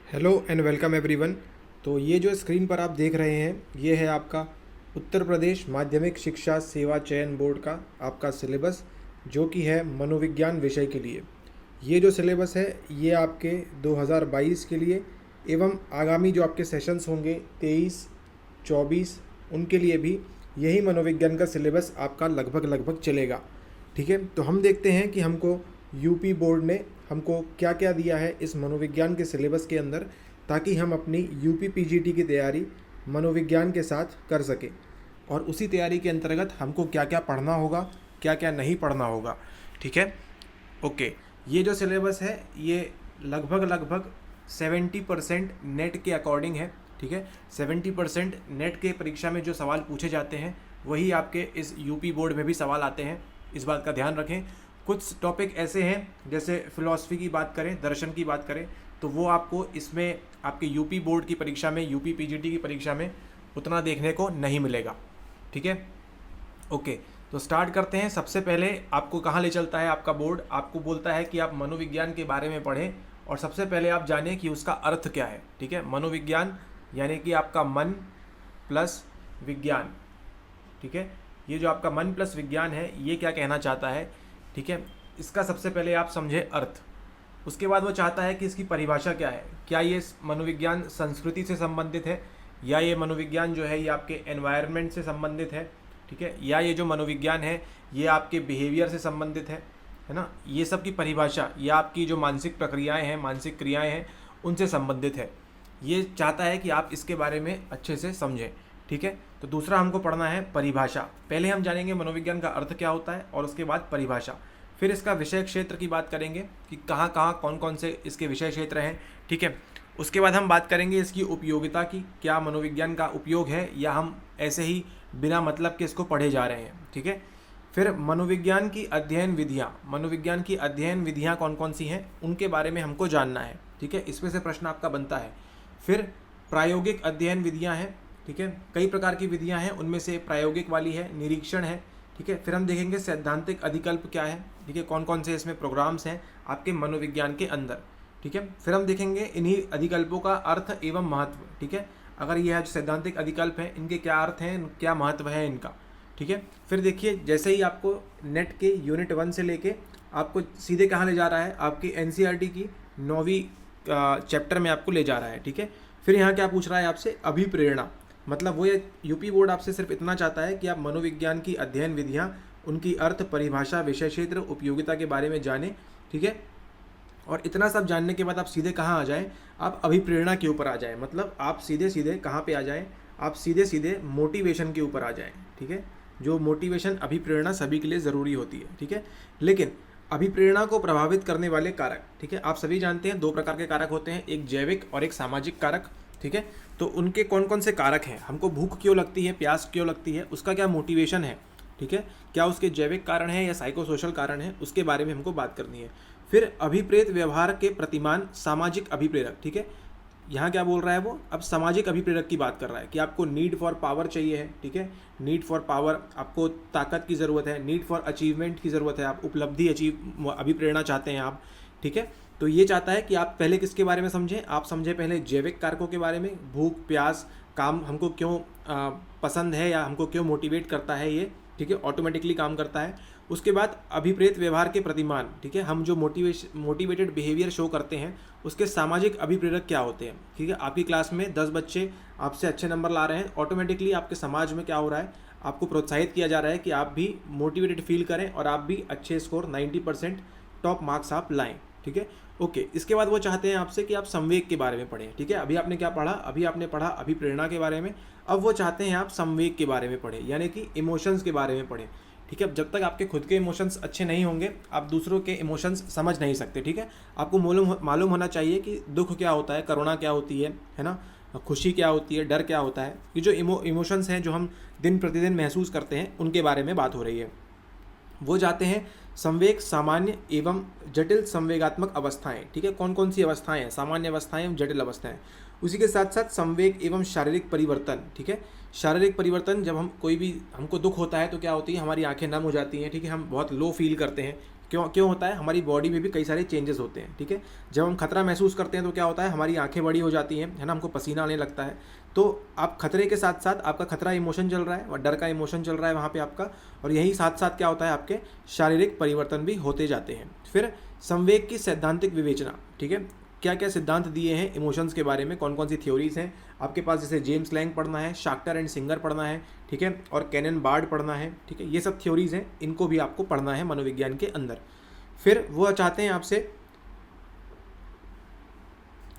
Hello and welcome everyone. तो ये जो स्क्रीन पर आप देख रहे हैं ये है आपका उत्तर प्रदेश माध्यमिक शिक्षा सेवा चयन बोर्ड का आपका सिलेबस, जो कि है मनोविज्ञान विषय के लिए। ये जो सिलेबस है ये आपके 2022 के लिए एवं आगामी जो आपके सेशंस होंगे 23, 24 उनके लिए भी यही मनोविज्ञान का सिलेबस आपका लगभग लगभग चलेगा। ठीक है, तो हम देखते हैं कि हमको यूपी बोर्ड ने हमको क्या क्या दिया है इस मनोविज्ञान के सिलेबस के अंदर, ताकि हम अपनी यूपी पीजीटी की तैयारी मनोविज्ञान के साथ कर सकें। और उसी तैयारी के अंतर्गत हमको क्या क्या पढ़ना होगा, क्या क्या नहीं पढ़ना होगा। ठीक है, ओके। ये जो सिलेबस है ये लगभग लगभग 70% नेट के अकॉर्डिंग है। ठीक है, 70% नेट के परीक्षा में जो सवाल पूछे जाते हैं वही आपके इस यूपी बोर्ड में भी सवाल आते हैं, इस बात का ध्यान रखें। कुछ टॉपिक ऐसे हैं जैसे फिलॉसफी की बात करें, दर्शन की बात करें, तो वो आपको इसमें आपके यूपी बोर्ड की परीक्षा में, यूपी पीजीटी की परीक्षा में उतना देखने को नहीं मिलेगा। ठीक है, ओके। तो स्टार्ट करते हैं। सबसे पहले आपको कहाँ ले चलता है आपका बोर्ड, आपको बोलता है कि आप मनोविज्ञान के बारे में पढ़ें और सबसे पहले आप जानें कि उसका अर्थ क्या है। ठीक है, मनोविज्ञान यानी कि आपका मन प्लस विज्ञान। ठीक है, ये जो आपका मन प्लस विज्ञान है ये क्या कहना चाहता है। ठीक है, इसका सबसे पहले आप समझे अर्थ। उसके बाद वो चाहता है कि इसकी परिभाषा क्या है। क्या ये मनोविज्ञान संस्कृति से संबंधित है, या ये मनोविज्ञान जो है ये आपके एनवायरनमेंट से संबंधित है। ठीक है, या ये जो मनोविज्ञान है ये आपके बिहेवियर से संबंधित है ना। ये सब की परिभाषा या आपकी जो मानसिक प्रक्रियाएं हैं, मानसिक क्रियाएं हैं, उनसे संबंधित है। ये चाहता है कि आप इसके बारे में अच्छे से समझें। ठीक है, तो दूसरा हमको पढ़ना है परिभाषा। पहले हम जानेंगे मनोविज्ञान का अर्थ क्या होता है और उसके बाद परिभाषा। फिर इसका विषय क्षेत्र की बात करेंगे कि कहाँ कहाँ कौन कौन से इसके विषय क्षेत्र हैं। ठीक है, उसके बाद हम बात करेंगे इसकी उपयोगिता की, क्या मनोविज्ञान का उपयोग है या हम ऐसे ही बिना मतलब के इसको पढ़े जा रहे हैं। ठीक है, फिर मनोविज्ञान की अध्ययन विधियाँ, मनोविज्ञान की अध्ययन विधियाँ कौन कौन सी हैं उनके बारे में हमको जानना है। ठीक है, इसमें से प्रश्न आपका बनता है। फिर प्रायोगिक अध्ययन विधियाँ हैं। ठीक है, कई प्रकार की विधियाँ हैं, उनमें से प्रायोगिक वाली है, निरीक्षण है। ठीक है, फिर हम देखेंगे सैद्धांतिक अधिकल्प क्या है। ठीक है, कौन कौन से इसमें प्रोग्राम्स हैं आपके मनोविज्ञान के अंदर। ठीक है, फिर हम देखेंगे इन्हीं अधिकल्पों का अर्थ एवं महत्व। ठीक है, अगर यह जो सैद्धांतिक अधिकल्प हैं इनके क्या अर्थ हैं, क्या महत्व है इनका। ठीक है, फिर देखिए जैसे ही आपको नेट के यूनिट 1 से लेके आपको सीधे कहाँ ले जा रहा है, आपकी एनसीईआरटी की 9वीं चैप्टर में आपको ले जा रहा है। ठीक है, फिर यहाँ क्या पूछ रहा है आपसे, अभिप्रेरणा। मतलब वो ये यूपी बोर्ड आपसे सिर्फ इतना चाहता है कि आप मनोविज्ञान की अध्ययन विधियाँ, उनकी अर्थ, परिभाषा, विषय क्षेत्र, उपयोगिता के बारे में जानें। ठीक है, और इतना सब जानने के बाद आप सीधे कहाँ आ जाएं, आप अभिप्रेरणा के ऊपर आ जाएं। मतलब आप सीधे सीधे कहाँ पे आ जाएं, आप सीधे सीधे मोटिवेशन के ऊपर आ जाएं। ठीक है, जो मोटिवेशन, अभिप्रेरणा सभी के लिए ज़रूरी होती है। ठीक है, लेकिन अभिप्रेरणा को प्रभावित करने वाले कारक, ठीक है, आप सभी जानते हैं 2 प्रकार के कारक होते हैं, एक जैविक और एक सामाजिक कारक। ठीक है, तो उनके कौन कौन से कारक हैं, हमको भूख क्यों लगती है, प्यास क्यों लगती है, उसका क्या मोटिवेशन है। ठीक है, क्या उसके जैविक कारण है या साइकोसोशल कारण है, उसके बारे में हमको बात करनी है। फिर अभिप्रेत व्यवहार के प्रतिमान, सामाजिक अभिप्रेरक। ठीक है, यहाँ क्या बोल रहा है वो, अब सामाजिक अभिप्रेरक की बात कर रहा है कि आपको नीड फॉर पावर चाहिए है। ठीक है, नीड फॉर पावर, आपको ताकत की ज़रूरत है, नीड फॉर अचीवमेंट की ज़रूरत है, आप उपलब्धि अभिप्रेरणा चाहते हैं आप। ठीक है, तो ये चाहता है कि आप पहले किसके बारे में समझें, आप समझें पहले जैविक कारकों के बारे में, भूख, प्यास, काम हमको क्यों पसंद है या हमको क्यों मोटिवेट करता है ये। ठीक है, ऑटोमेटिकली काम करता है। उसके बाद अभिप्रेत व्यवहार के प्रतिमान। ठीक है, हम जो मोटिवेटेड बिहेवियर शो करते हैं उसके सामाजिक अभिप्रेरक क्या होते हैं। ठीक है, आपकी क्लास में 10 बच्चे आपसे अच्छे नंबर ला रहे हैं, ऑटोमेटिकली आपके समाज में क्या हो रहा है, आपको प्रोत्साहित किया जा रहा है कि आप भी मोटिवेटेड फील करें और आप भी अच्छे स्कोर 90% टॉप मार्क्स आप लाएं। ठीक है, ओके। इसके बाद वो चाहते हैं आपसे कि आप संवेग के बारे में पढ़ें। ठीक है, अभी आपने क्या पढ़ा, अभी आपने पढ़ा अभिप्रेरणा के बारे में, अब वो चाहते हैं आप संवेग के बारे में पढ़ें, यानी कि इमोशंस के बारे में पढ़ें। ठीक है, जब तक आपके खुद के इमोशंस अच्छे नहीं होंगे आप दूसरों के इमोशंस समझ नहीं सकते। ठीक है, आपको मालूम होना चाहिए कि दुख क्या होता है, करुणा क्या होती है ना, खुशी क्या होती है, डर क्या होता है। ये जो इमोशंस हैं जो हम दिन प्रतिदिन महसूस करते हैं उनके बारे में बात हो रही है। वो जाते हैं संवेग, सामान्य एवं जटिल संवेगात्मक अवस्थाएं। ठीक है, कौन कौन सी अवस्थाएं हैं, सामान्य अवस्थाएं एवं जटिल अवस्थाएं। उसी के साथ साथ संवेग एवं शारीरिक परिवर्तन। ठीक है, शारीरिक परिवर्तन, जब हम कोई भी हमको दुख होता है तो क्या होती है, हमारी आंखें नम हो जाती हैं। ठीक है, हम बहुत लो फील करते हैं क्यों क्यों होता है? हमारी बॉडी में भी कई सारे चेंजेस होते हैं, ठीक है। जब हम खतरा महसूस करते हैं तो क्या होता है, हमारी आंखें बड़ी हो जाती हैं, है ना, हमको पसीना आने लगता है। तो आप खतरे के साथ साथ आपका खतरा इमोशन चल रहा है और डर का इमोशन चल रहा है वहाँ पे आपका, और यही साथ साथ क्या होता है, आपके शारीरिक परिवर्तन भी होते जाते हैं। फिर संवेग की सैद्धांतिक विवेचना, ठीक है, क्या क्या सिद्धांत दिए हैं इमोशंस के बारे में, कौन कौन सी थ्योरीज हैं आपके पास, जैसे जेम्स लैंग पढ़ना है, शाक्टर एंड सिंगर पढ़ना है, ठीक है, और कैनन बार्ड पढ़ना है, ठीक है, ये सब थ्योरीज हैं, इनको भी आपको पढ़ना है मनोविज्ञान के अंदर। फिर वो चाहते हैं आपसे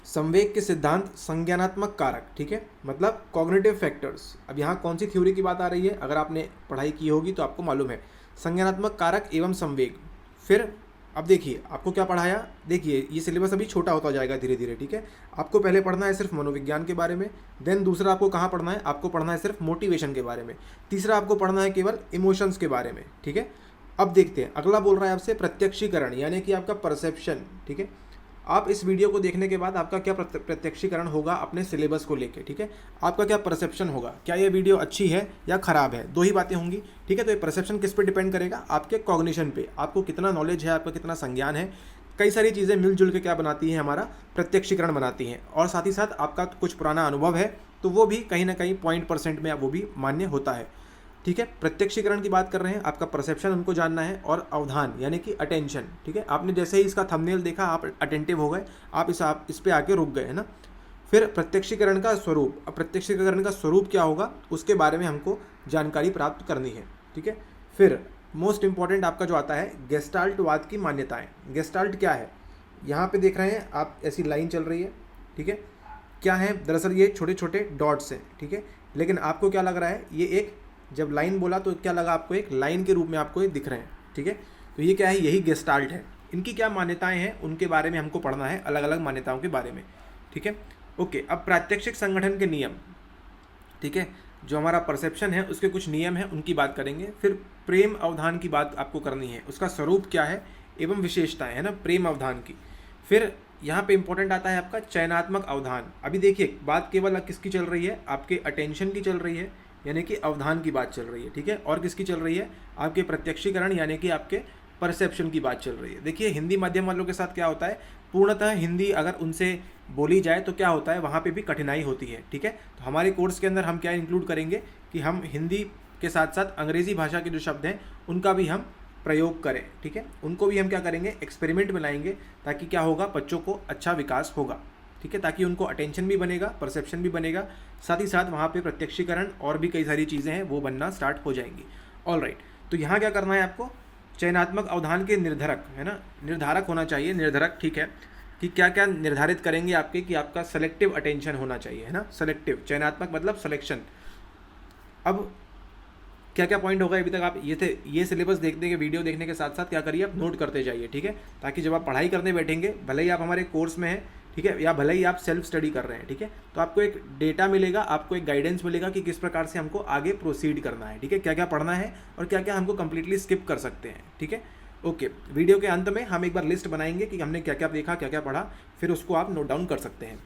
संवेग के सिद्धांत, संज्ञानात्मक कारक, ठीक है, मतलब कॉग्निटिव फैक्टर्स। अब यहाँ कौन सी थ्योरी की बात आ रही है, अगर आपने पढ़ाई की होगी तो आपको मालूम है, संज्ञानात्मक कारक एवं संवेग। फिर अब देखिए आपको क्या पढ़ाया, देखिए ये सिलेबस अभी छोटा होता जाएगा धीरे धीरे, ठीक है। आपको पहले पढ़ना है सिर्फ मनोविज्ञान के बारे में, देन दूसरा आपको कहाँ पढ़ना है, आपको पढ़ना है सिर्फ मोटिवेशन के बारे में, तीसरा आपको पढ़ना है केवल इमोशंस के बारे में, ठीक है। अब देखते हैं अगला बोल रहा है आपसे प्रत्यक्षीकरण, यानी कि आपका परसेप्शन, ठीक है। आप इस वीडियो को देखने के बाद आपका क्या प्रत्यक्षीकरण होगा अपने सिलेबस को लेके, ठीक है, आपका क्या परसेप्शन होगा, क्या ये वीडियो अच्छी है या ख़राब है, दो ही बातें होंगी, ठीक है। तो ये परसेप्शन किस पे डिपेंड करेगा, आपके कॉग्निशन पे, आपको कितना नॉलेज है, आपका कितना संज्ञान है, कई सारी चीज़ें मिलजुल के क्या बनाती हैं, हमारा प्रत्यक्षीकरण बनाती हैं। और साथ ही साथ आपका कुछ पुराना अनुभव है तो वो भी कहीं ना कहीं % में वो भी मान्य होता है, ठीक है। प्रत्यक्षीकरण की बात कर रहे हैं, आपका परसेप्शन उनको जानना है, और अवधान यानी कि अटेंशन, ठीक है। आपने जैसे ही इसका थंबनेल देखा आप अटेंटिव हो गए, आप इस पे आके रुक गए, है ना। फिर प्रत्यक्षीकरण का स्वरूप, अब प्रत्यक्षीकरण का स्वरूप क्या होगा उसके बारे में हमको जानकारी प्राप्त करनी है, ठीक है। फिर मोस्ट इंपॉर्टेंट आपका जो आता है गेस्टाल्टवाद की मान्यताएं। गेस्टाल्ट क्या है, यहाँ पे देख रहे हैं आप, ऐसी लाइन चल रही है, ठीक है, क्या है, दरअसल ये छोटे छोटे डॉट्स हैं, ठीक है, लेकिन आपको क्या लग रहा है, ये एक, जब लाइन बोला तो क्या लगा आपको, एक लाइन के रूप में आपको ये दिख रहे हैं, ठीक है। तो ये क्या है, यही गेस्टाल्ट है। इनकी क्या मान्यताएं हैं उनके बारे में हमको पढ़ना है, अलग अलग मान्यताओं के बारे में, ठीक है। ओके, अब प्रात्यक्षिक संगठन के नियम, ठीक है, जो हमारा परसेप्शन है उसके कुछ नियम हैं उनकी बात करेंगे। फिर प्रेम अवधान की बात आपको करनी है, उसका स्वरूप क्या है एवं विशेषताएं, है ना, प्रेम अवधान की। फिर यहाँ पे इंपॉर्टेंट आता है आपका चयनात्मक अवधान। अभी देखिए बात केवल किसकी चल रही है, आपके अटेंशन की चल रही है, यानी कि अवधान की बात चल रही है, ठीक है, और किसकी चल रही है, आपके प्रत्यक्षीकरण यानी कि आपके परसेप्शन की बात चल रही है। देखिए हिंदी माध्यम वालों के साथ क्या होता है, पूर्णतः हिंदी अगर उनसे बोली जाए तो क्या होता है, वहाँ पे भी कठिनाई होती है, ठीक है। तो हमारे कोर्स के अंदर हम क्या इंक्लूड करेंगे कि हम हिंदी के साथ साथ अंग्रेज़ी भाषा के जो शब्द हैं उनका भी हम प्रयोग करें, ठीक है, उनको भी हम क्या करेंगे, एक्सपेरिमेंट में लाएंगे, ताकि क्या होगा, बच्चों को अच्छा विकास होगा, ठीक है, ताकि उनको अटेंशन भी बनेगा, परसेप्शन भी बनेगा, साथ ही साथ वहाँ पे प्रत्यक्षीकरण और भी कई सारी चीज़ें हैं वो बनना स्टार्ट हो जाएंगी। ऑल राइट, तो यहाँ क्या करना है आपको, चयनात्मक अवधान के निर्धारक, है ना, निर्धारक होना चाहिए, निर्धारक, ठीक है, कि क्या क्या निर्धारित करेंगे आपके, कि आपका सेलेक्टिव अटेंशन होना चाहिए, है ना, सेलेक्टिव, चयनात्मक मतलब सिलेक्शन। अब क्या क्या पॉइंट होगा, अभी तक आप ये सिलेबस देखने के, वीडियो देखने के साथ साथ क्या करिए, आप नोट करते जाइए, ठीक है, ताकि जब आप पढ़ाई करने बैठेंगे, भले ही आप हमारे कोर्स में हैं, ठीक है, या भले ही आप सेल्फ स्टडी कर रहे हैं, ठीक है, तो आपको एक डेटा मिलेगा, आपको एक गाइडेंस मिलेगा कि किस प्रकार से हमको आगे प्रोसीड करना है, ठीक है, क्या क्या पढ़ना है और क्या क्या हमको कंप्लीटली स्किप कर सकते हैं, ठीक है। ओके, वीडियो के अंत में हम एक बार लिस्ट बनाएंगे कि हमने क्या क्या देखा, क्या क्या पढ़ा, फिर उसको आप नोट डाउन कर सकते हैं।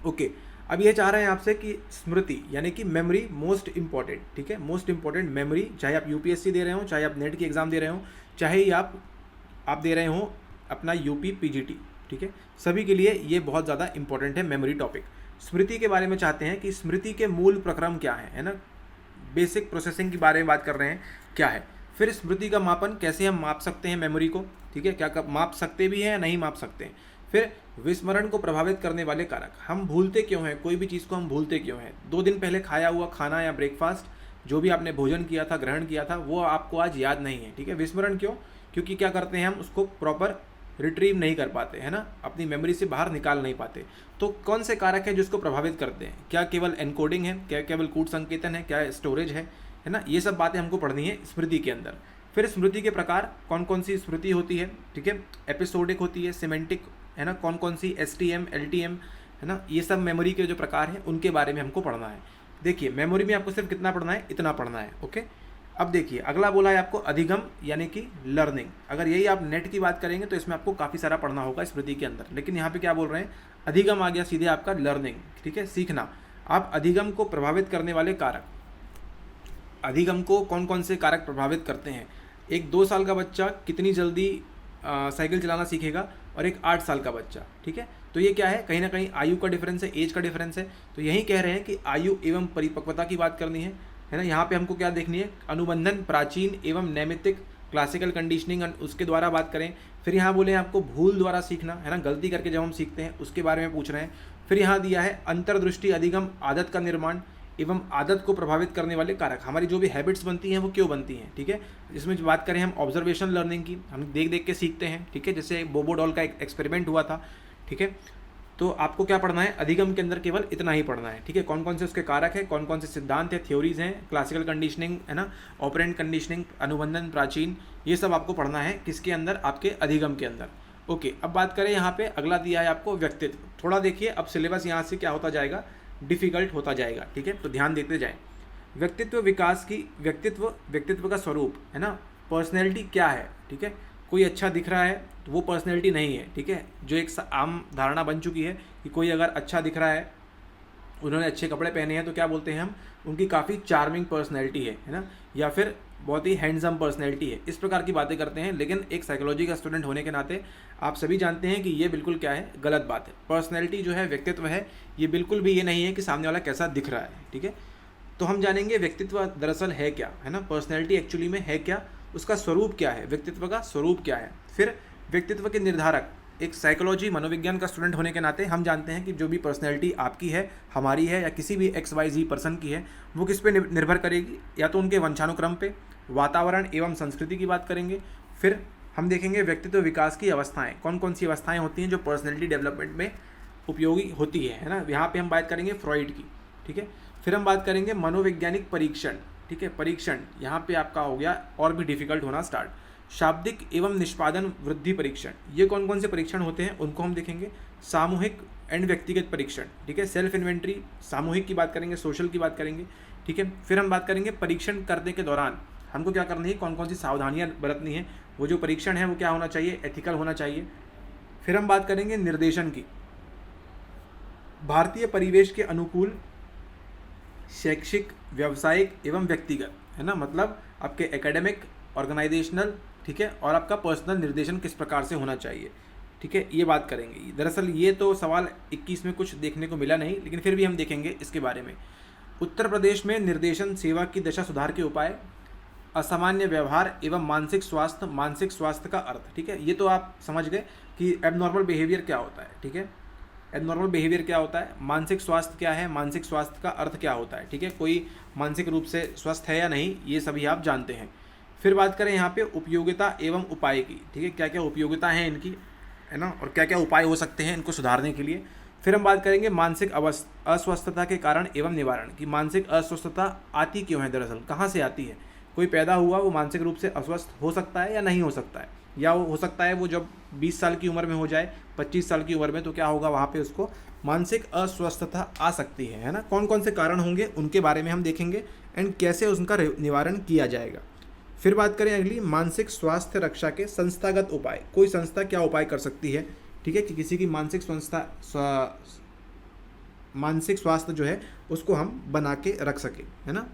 ओके, अब ये चाह रहे हैं आपसे कि स्मृति यानी कि मेमोरी मोस्ट इंपॉर्टेंट, ठीक है, मोस्ट इंपॉर्टेंट मेमोरी, चाहे आप यूपीएससी दे रहे हो, चाहे आप नेट की एग्ज़ाम दे रहे हो, चाहे ही आप दे रहे हो अपना यूपी पीजीटी, ठीक है, सभी के लिए ये बहुत ज़्यादा इंपॉर्टेंट है मेमोरी टॉपिक। स्मृति के बारे में चाहते हैं कि स्मृति के मूल प्रक्रम क्या है ना, बेसिक प्रोसेसिंग के बारे में बात कर रहे हैं क्या है। फिर स्मृति का मापन, कैसे हम माप सकते हैं मेमोरी को, ठीक है, क्या माप सकते भी हैं या नहीं माप सकते हैं। फिर विस्मरण को प्रभावित करने वाले कारक, हम भूलते क्यों हैं, कोई भी चीज़ को हम भूलते क्यों हैं, 2 दिन पहले खाया हुआ खाना या ब्रेकफास्ट, जो भी आपने भोजन किया था, ग्रहण किया था, वो आपको आज याद नहीं है, ठीक है। विस्मरण क्यों, क्योंकि क्या करते हैं हम उसको प्रॉपर रिट्रीव नहीं कर पाते, है ना, अपनी मेमोरी से बाहर निकाल नहीं पाते। तो कौन से कारक हैं जिसको प्रभावित करते हैं, क्या केवल एनकोडिंग है, क्या केवल कूट संकेतन है, क्या स्टोरेज है ना, ये सब बातें हमको पढ़नी है स्मृति के अंदर। फिर स्मृति के प्रकार, कौन कौन सी स्मृति होती है, ठीक है, एपिसोडिक होती है, सिमेंटिक, है ना, कौन कौन सी STM LTM, है ना, ये सब मेमोरी के जो प्रकार हैं उनके बारे में हमको पढ़ना है। देखिए मेमोरी में आपको सिर्फ कितना पढ़ना है, इतना पढ़ना है, ओके। अब देखिए अगला बोला है आपको अधिगम यानी कि लर्निंग। अगर यही आप नेट की बात करेंगे तो इसमें आपको काफ़ी सारा पढ़ना होगा स्मृति के अंदर, लेकिन यहाँ पे क्या बोल रहे हैं, अधिगम आ गया सीधे आपका लर्निंग, ठीक है, सीखना। आप अधिगम को प्रभावित करने वाले कारक, अधिगम को कौन कौन से कारक प्रभावित करते हैं, एक 2 साल का बच्चा कितनी जल्दी साइकिल चलाना सीखेगा और एक 8 साल का बच्चा, ठीक है। तो ये क्या है, कहीं ना कहीं आयु का डिफरेंस है, एज का डिफरेंस है। तो यही कह रहे हैं कि आयु एवं परिपक्वता की बात करनी है ना। यहाँ पे हमको क्या देखनी है, अनुबंधन, प्राचीन एवं नैमित्तिक, क्लासिकल कंडीशनिंग, उसके द्वारा बात करें। फिर यहाँ बोले आपको भूल द्वारा सीखना, है ना, गलती करके जब हम सीखते हैं उसके बारे में पूछ रहे हैं। फिर यहाँ दिया है अंतर्दृष्टि, अधिगम, आदत का निर्माण एवं आदत को प्रभावित करने वाले कारक, हमारी जो भी हैबिट्स बनती हैं वो क्यों बनती हैं, ठीक है। इसमें जो बात करें हम ऑब्जर्वेशन लर्निंग की, हम देख देख के सीखते हैं, ठीक है। जैसे बोबो डॉल का एक एक्सपेरिमेंट हुआ था, ठीक है। तो आपको क्या पढ़ना है, अधिगम के अंदर केवल इतना ही पढ़ना है, ठीक है। कौन कौन से उसके कारक है, कौन कौन से सिद्धांत है, थ्योरीज हैं, क्लासिकल कंडीशनिंग, है ना, ऑपरेंट कंडीशनिंग, अनुबंधन, प्राचीन, ये सब आपको पढ़ना है किसके अंदर, आपके अधिगम के अंदर। ओके, अब बात करें यहाँ पे अगला दिया है आपको व्यक्तित्व। थोड़ा देखिए अब सिलेबस यहाँ से क्या होता जाएगा, डिफिकल्ट होता जाएगा, ठीक है। तो ध्यान देते जाएं। व्यक्तित्व विकास की, व्यक्तित्व का स्वरूप, है ना, पर्सनैलिटी क्या है, ठीक है। कोई अच्छा दिख रहा है तो वो पर्सनैलिटी नहीं है, ठीक है। जो एक आम धारणा बन चुकी है कि कोई अगर अच्छा दिख रहा है, उन्होंने अच्छे कपड़े पहने हैं, तो क्या बोलते हैं हम, उनकी काफ़ी चार्मिंग पर्सनैलिटी है ना, या फिर बहुत ही हैंडसम पर्सनैलिटी है, इस प्रकार की बातें करते हैं। लेकिन एक साइकोलॉजी का स्टूडेंट होने के नाते आप सभी जानते हैं कि ये बिल्कुल क्या है, गलत बात है। पर्सनैलिटी जो है, व्यक्तित्व है, ये बिल्कुल भी ये नहीं है कि सामने वाला कैसा दिख रहा है, ठीक है। तो हम जानेंगे व्यक्तित्व दरअसल है क्या, है ना, पर्सनैलिटी एक्चुअली में है क्या, उसका स्वरूप क्या है, व्यक्तित्व का स्वरूप क्या है। फिर व्यक्तित्व के निर्धारक, एक साइकोलॉजी मनोविज्ञान का स्टूडेंट होने के नाते हम जानते हैं कि जो भी पर्सनैलिटी आपकी है, हमारी है, या किसी भी XYZ पर्सन की है, वो किस पे निर्भर करेगी, या तो उनके वंशानुक्रम पे, वातावरण एवं संस्कृति की बात करेंगे। फिर हम देखेंगे व्यक्तित्व विकास की अवस्थाएं, कौन कौन सी अवस्थाएं होती हैं जो पर्सनैलिटी डेवलपमेंट में उपयोगी होती है ना। यहाँ पे हम बात करेंगे फ्रॉइड की, ठीक है। फिर हम बात करेंगे मनोवैज्ञानिक परीक्षण, ठीक है, परीक्षण यहाँ पे आपका हो गया और भी डिफिकल्ट होना स्टार्ट। शाब्दिक एवं निष्पादन वृद्धि परीक्षण, ये कौन कौन से परीक्षण होते हैं उनको हम देखेंगे। सामूहिक एंड व्यक्तिगत परीक्षण, ठीक है, सेल्फ इन्वेंट्री, सामूहिक की बात करेंगे, सोशल की बात करेंगे, ठीक है। फिर हम बात करेंगे परीक्षण करने के दौरान हमको क्या करनी है, कौन कौन सी सावधानियां बरतनी है, वो जो परीक्षण है वो क्या होना चाहिए, एथिकल होना चाहिए। फिर हम बात करेंगे निर्देशन की, भारतीय परिवेश के अनुकूल शैक्षिक, व्यावसायिक एवं व्यक्तिगत, है ना, मतलब आपके एकेडमिक, ऑर्गेनाइजेशनल, ठीक है, और आपका पर्सनल निर्देशन किस प्रकार से होना चाहिए, ठीक है, ये बात करेंगे। दरअसल ये तो सवाल 21 में कुछ देखने को मिला नहीं, लेकिन फिर भी हम देखेंगे इसके बारे में। उत्तर प्रदेश में निर्देशन सेवा की दशा सुधार के उपाय, असामान्य व्यवहार एवं मानसिक स्वास्थ्य का अर्थ, ठीक है। ये तो आप समझ गए कि एबनॉर्मल बिहेवियर क्या होता है, ठीक है, एबनॉर्मल बिहेवियर क्या होता है, मानसिक स्वास्थ्य क्या है, मानसिक स्वास्थ्य का अर्थ क्या होता है, ठीक है, कोई मानसिक रूप से स्वस्थ है या नहीं, ये सभी आप जानते हैं। फिर बात करें यहाँ पे उपयोगिता एवं उपाय की, ठीक है, क्या क्या उपयोगिता है इनकी, है ना, और क्या क्या उपाय हो सकते हैं इनको सुधारने के लिए। फिर हम बात करेंगे मानसिक अस्वस्थता के कारण एवं निवारण, की मानसिक अस्वस्थता आती क्यों है, दरअसल कहाँ से आती है। कोई पैदा हुआ वो मानसिक रूप से अस्वस्थ हो सकता है या नहीं हो सकता है, या वो हो सकता है वो जब 20 साल की उम्र में हो जाए, 25 साल की उम्र में, तो क्या होगा, वहाँ पे उसको मानसिक अस्वस्थता आ सकती है ना। कौन कौन से कारण होंगे उनके बारे में हम देखेंगे एंड कैसे उनका निवारण किया जाएगा। फिर बात करें अगली, मानसिक स्वास्थ्य रक्षा के संस्थागत उपाय, कोई संस्था क्या उपाय कर सकती है, ठीक है, कि किसी की मानसिक स्वास्थ्य जो है उसको हम बना के रख सके, है ना।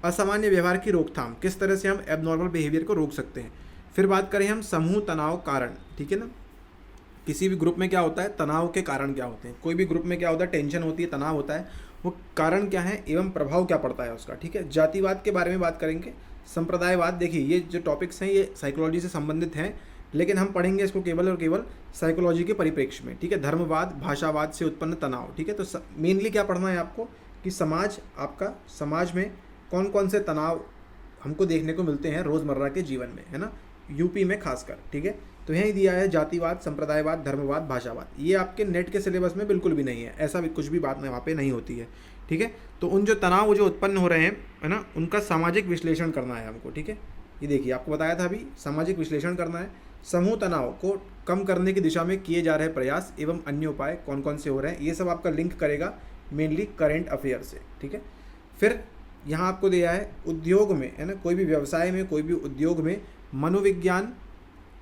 असामान्य व्यवहार की रोकथाम, किस तरह से हम एबनॉर्मल बिहेवियर को रोक सकते हैं। फिर बात करें हम समूह तनाव कारण, ठीक है ना, किसी भी ग्रुप में क्या होता है, तनाव के कारण क्या होते हैं, कोई भी ग्रुप में क्या होता है, टेंशन होती है, तनाव होता है, वो कारण क्या है एवं प्रभाव क्या पड़ता है उसका, ठीक है। जातिवाद के बारे में बात करेंगे, संप्रदायवाद, देखिए ये जो टॉपिक्स हैं ये साइकोलॉजी से संबंधित हैं, लेकिन हम पढ़ेंगे इसको केवल और केवल साइकोलॉजी के परिप्रेक्ष्य में, ठीक है। धर्मवाद, भाषावाद से उत्पन्न तनाव, ठीक है। तो मेनली क्या पढ़ना है आपको कि समाज में कौन कौन से तनाव हमको देखने को मिलते हैं रोज़मर्रा के जीवन में, है ना, यूपी में खासकर, ठीक है। तो यही दिया है जातिवाद, संप्रदायवाद, धर्मवाद, भाषावाद, ये आपके नेट के सिलेबस में बिल्कुल भी नहीं है, ऐसा भी कुछ भी बात वहाँ पे नहीं होती है, ठीक है। तो उन जो तनाव जो उत्पन्न हो रहे हैं, है ना, उनका सामाजिक विश्लेषण करना है हमको, ठीक है। ये देखिए आपको बताया था अभी, सामाजिक विश्लेषण करना है, समूह तनाव को कम करने की दिशा में किए जा रहे प्रयास एवं अन्य उपाय कौन कौन से हो रहे हैं, ये सब आपका लिंक करेगा मेनली करेंट अफेयर से, ठीक है। फिर यहाँ आपको दिया है उद्योग में, है ना, कोई भी व्यवसाय में, कोई भी उद्योग में मनोविज्ञान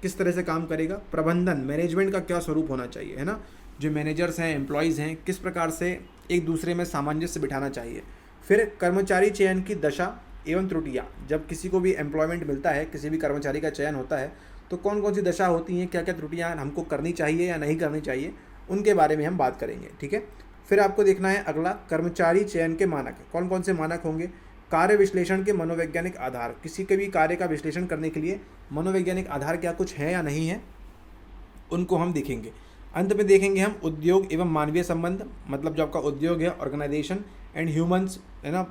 किस तरह से काम करेगा, प्रबंधन, मैनेजमेंट का क्या स्वरूप होना चाहिए, है ना, जो मैनेजर्स हैं, एम्प्लॉयज़ हैं, किस प्रकार से एक दूसरे में सामंजस्य बिठाना चाहिए। फिर कर्मचारी चयन की दशा एवं त्रुटियाँ। जब किसी को भी एम्प्लॉयमेंट मिलता है, किसी भी कर्मचारी का चयन होता है, तो कौन कौन सी दशा होती हैं, क्या क्या त्रुटियाँ हमको करनी चाहिए या नहीं करनी चाहिए, उनके बारे में हम बात करेंगे। ठीक है। फिर आपको देखना है अगला, कर्मचारी चयन के मानक। कौन कौन से मानक होंगे? कार्य विश्लेषण के मनोवैज्ञानिक आधार। किसी के भी कार्य का विश्लेषण करने के लिए मनोवैज्ञानिक आधार क्या कुछ है या नहीं है, उनको हम देखेंगे। अंत में देखेंगे हम उद्योग एवं मानवीय संबंध, मतलब जो आपका उद्योग है, ऑर्गेनाइजेशन एंड ह्यूमंस, है ना,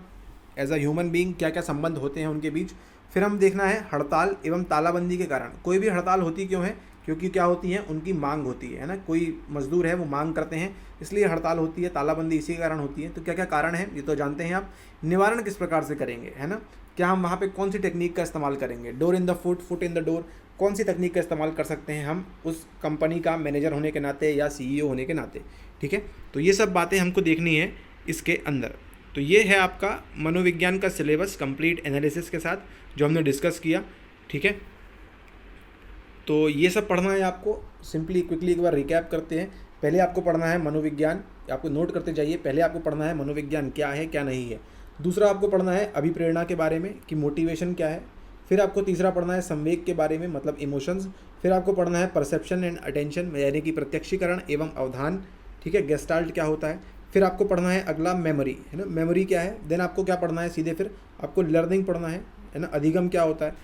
एज अ ह्यूमन बीइंग क्या क्या संबंध होते हैं उनके बीच। फिर हम देखना है हड़ताल एवं तालाबंदी के कारण। कोई भी हड़ताल होती क्यों है? क्योंकि क्या होती है, उनकी मांग होती है ना, कोई मजदूर है वो मांग करते हैं, इसलिए हड़ताल होती है। तालाबंदी इसी के कारण होती है। तो क्या क्या कारण है ये तो जानते हैं आप। निवारण किस प्रकार से करेंगे, है ना, क्या हम वहाँ पे कौन सी टेक्निक का इस्तेमाल करेंगे? Door in the foot, foot in the door, कौन सी तकनीक का इस्तेमाल कर सकते हैं हम उस कंपनी का मैनेजर होने के नाते या सीईओ होने के नाते। ठीक है। तो ये सब बातें हमको देखनी है इसके अंदर। तो ये है आपका मनोविज्ञान का सिलेबस कंप्लीट एनालिसिस के साथ जो हमने डिस्कस किया। ठीक है। तो ये सब पढ़ना है आपको। सिंपली क्विकली एक बार रिकैप करते हैं। पहले आपको पढ़ना है मनोविज्ञान, आपको नोट करते जाइए। पहले आपको पढ़ना है मनोविज्ञान क्या है क्या नहीं है। दूसरा आपको पढ़ना है अभिप्रेरणा के बारे में कि मोटिवेशन क्या है। फिर आपको तीसरा पढ़ना है संवेग के बारे में, मतलब इमोशंस। फिर आपको पढ़ना है परसेप्शन एंड अटेंशन, यानी कि प्रत्यक्षीकरण एवं अवधान। ठीक है। गेस्टाल्ट क्या होता है। फिर आपको पढ़ना है अगला मेमोरी, है ना, मेमोरी क्या है। देन आपको क्या पढ़ना है सीधे, फिर आपको लर्निंग पढ़ना है ना, अधिगम क्या होता है।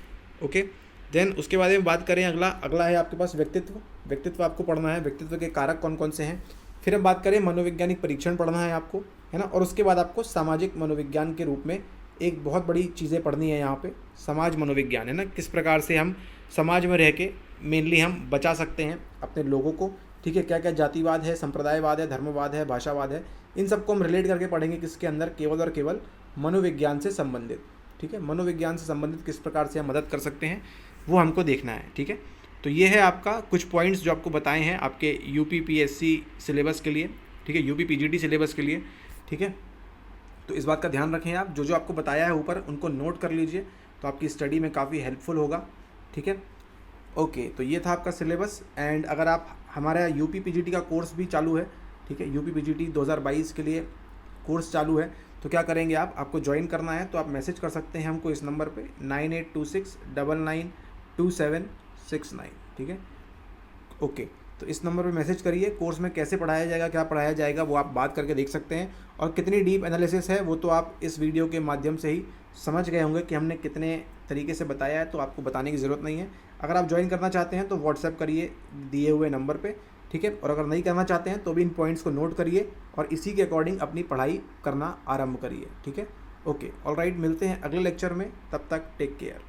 ओके। देन उसके बाद में बात करें अगला है आपके पास व्यक्तित्व। व्यक्तित्व आपको पढ़ना है, व्यक्तित्व के कारक कौन कौन से हैं। फिर हम बात करें मनोवैज्ञानिक परीक्षण पढ़ना है आपको, है ना। और उसके बाद आपको सामाजिक मनोविज्ञान के रूप में एक बहुत बड़ी चीज़ें पढ़नी है यहाँ पे, समाज मनोविज्ञान, है ना, किस प्रकार से हम समाज में रह के मेनली हम बचा सकते हैं अपने लोगों को। ठीक है। क्या क्या जातिवाद है, संप्रदायवाद है, धर्मवाद है, भाषावाद है, इन सबको हम रिलेट करके पढ़ेंगे किसके अंदर, केवल और केवल मनोविज्ञान से संबंधित। ठीक है। मनोविज्ञान से संबंधित किस प्रकार से हम मदद कर सकते हैं वो हमको देखना है। ठीक है। तो ये है आपका कुछ पॉइंट्स जो आपको बताए हैं आपके यूपीपीएससी सिलेबस के लिए। ठीक है। यूपीपीजीटी सिलेबस के लिए। ठीक है। तो इस बात का ध्यान रखें आप, जो जो आपको बताया है ऊपर उनको नोट कर लीजिए, तो आपकी स्टडी में काफ़ी हेल्पफुल होगा। ठीक है। ओके। तो ये था आपका सिलेबस। एंड अगर आप हमारा यूपीपीजीटी का कोर्स भी चालू है, ठीक है, यूपीपीजीटी 2022 के लिए कोर्स चालू है, तो क्या करेंगे आपको ज्वाइन करना है तो आप मैसेज कर सकते हैं हमको इस नंबर पे 9826992769। ठीक है। ओके। तो इस नंबर पे मैसेज करिए। कोर्स में कैसे पढ़ाया जाएगा, क्या पढ़ाया जाएगा, वो आप बात करके देख सकते हैं। और कितनी डीप एनालिसिस है वो तो आप इस वीडियो के माध्यम से ही समझ गए होंगे कि हमने कितने तरीके से बताया है, तो आपको बताने की ज़रूरत नहीं है। अगर आप ज्वाइन करना चाहते हैं तो व्हाट्सएप करिए दिए हुए नंबर पे। ठीक है। और अगर नहीं करना चाहते हैं तो भी इन पॉइंट्स को नोट करिए और इसी के अकॉर्डिंग अपनी पढ़ाई करना आरंभ करिए। ठीक है। ओके। ऑलराइट, मिलते हैं अगले लेक्चर में, तब तक टेक केयर।